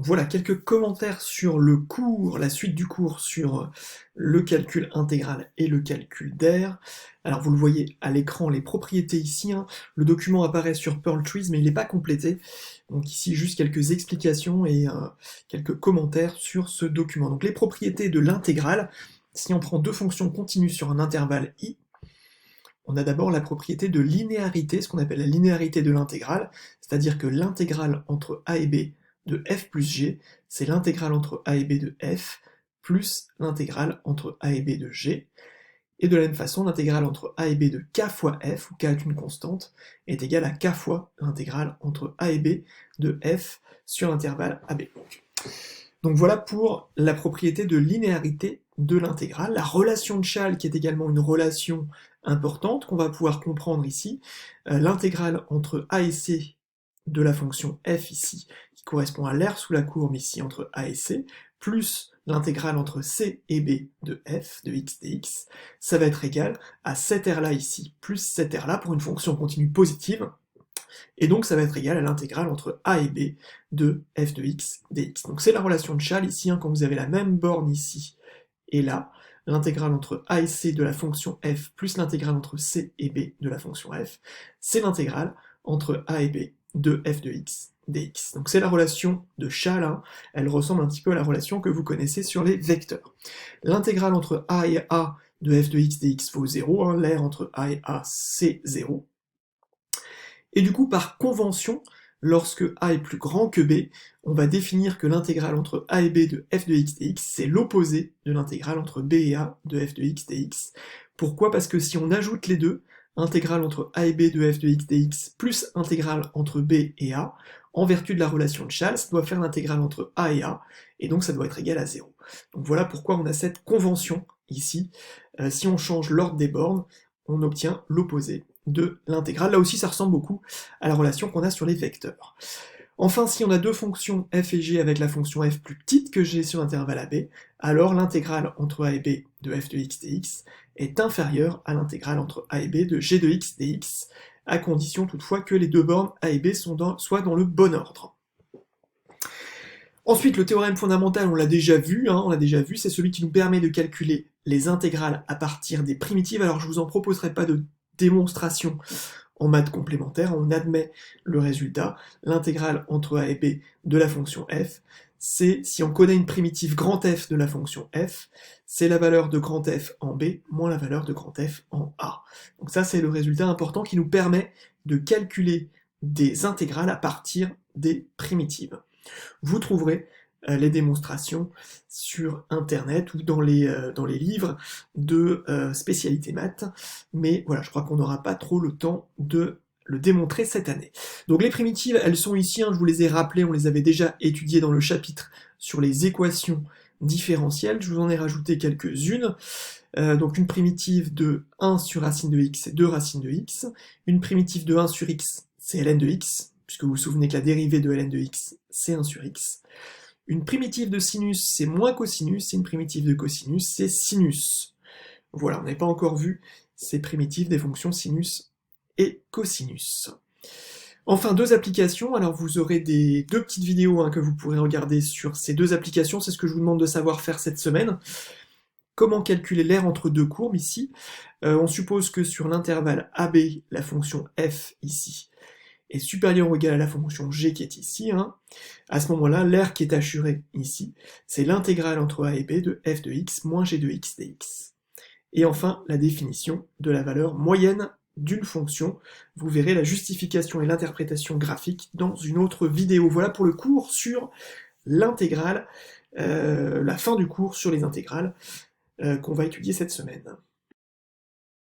Voilà, quelques commentaires sur le cours, la suite du cours sur le calcul intégral et le calcul d'air. Alors vous le voyez à l'écran, les propriétés ici, hein. Le document apparaît sur Perl Trees, mais il n'est pas complété. Donc ici, juste quelques explications et quelques commentaires sur ce document. Donc les propriétés de l'intégrale, si on prend deux fonctions continues sur un intervalle i, on a d'abord la propriété de linéarité, ce qu'on appelle la linéarité de l'intégrale, c'est-à-dire que l'intégrale entre a et b de f plus g, c'est l'intégrale entre a et b de f, plus l'intégrale entre a et b de g. Et de la même façon, l'intégrale entre a et b de k fois f, où k est une constante, est égale à k fois l'intégrale entre a et b de f sur l'intervalle ab. Donc voilà pour la propriété de linéarité de l'intégrale. La relation de Chasles, qui est également une relation importante, qu'on va pouvoir comprendre ici, l'intégrale entre a et c de la fonction f ici, qui correspond à l'aire sous la courbe ici entre a et c, plus l'intégrale entre c et b de f, de x dx, ça va être égal à cette aire-là ici, plus cette aire-là, pour une fonction continue positive, et donc ça va être égal à l'intégrale entre a et b de f de x dx. Donc c'est la relation de Chasles ici, hein, quand vous avez la même borne ici et là, l'intégrale entre a et c de la fonction f plus l'intégrale entre c et b de la fonction f, c'est l'intégrale entre a et b de f de x dx. Donc c'est la relation de Chasles, hein. Elle ressemble un petit peu à la relation que vous connaissez sur les vecteurs. L'intégrale entre a et a de f de x dx vaut 0, hein. L'aire entre a et a c'est 0. Et du coup, par convention, lorsque a est plus grand que b, on va définir que l'intégrale entre a et b de f de x dx, c'est l'opposé de l'intégrale entre b et a de f de x dx. Pourquoi? Parce que si on ajoute les deux, intégrale entre a et b de f de x dx plus intégrale entre b et a, en vertu de la relation de Chasles, ça doit faire l'intégrale entre a et a, et donc ça doit être égal à 0. Donc voilà pourquoi on a cette convention ici. Si on change l'ordre des bornes, on obtient l'opposé de l'intégrale. Là aussi, ça ressemble beaucoup à la relation qu'on a sur les vecteurs. Enfin, si on a deux fonctions f et g avec la fonction f plus petite que g sur l'intervalle ab, alors l'intégrale entre a et b de f de x dx est inférieure à l'intégrale entre a et b de g de x dx, à condition toutefois que les deux bornes a et b soient dans le bon ordre. Ensuite, le théorème fondamental, on l'a déjà vu, c'est celui qui nous permet de calculer les intégrales à partir des primitives. Alors je vous en proposerai pas de démonstration en maths complémentaire, on admet le résultat, l'intégrale entre a et b de la fonction f, c'est, si on connaît une primitive grand F de la fonction f, c'est la valeur de grand F en b moins la valeur de grand F en a. Donc ça c'est le résultat important qui nous permet de calculer des intégrales à partir des primitives. Vous trouverez les démonstrations sur internet ou dans les livres de spécialité maths, mais voilà, je crois qu'on n'aura pas trop le temps de le démontrer cette année. Donc les primitives, elles sont ici, hein, je vous les ai rappelées, on les avait déjà étudiées dans le chapitre sur les équations différentielles, je vous en ai rajouté quelques-unes. Donc une primitive de 1 sur racine de x, c'est 2 racines de x, une primitive de 1 sur x, c'est ln de x, puisque vous vous souvenez que la dérivée de ln de x, c'est 1 sur x. Une primitive de sinus, c'est moins cosinus, et une primitive de cosinus, c'est sinus. Voilà, on n'a pas encore vu ces primitives des fonctions sinus et cosinus. Enfin, deux applications, alors vous aurez deux petites vidéos que vous pourrez regarder sur ces deux applications, c'est ce que je vous demande de savoir faire cette semaine. Comment calculer l'aire entre deux courbes ici? On suppose que sur l'intervalle AB, la fonction f ici est supérieure ou égale à la fonction g qui est ici, hein. À ce moment-là, l'aire qui est assurée ici, c'est l'intégrale entre a et b de f de x moins g de x dx. Et enfin, la définition de la valeur moyenne d'une fonction. Vous verrez la justification et l'interprétation graphique dans une autre vidéo. Voilà pour le cours sur l'intégrale, la fin du cours sur les intégrales qu'on va étudier cette semaine.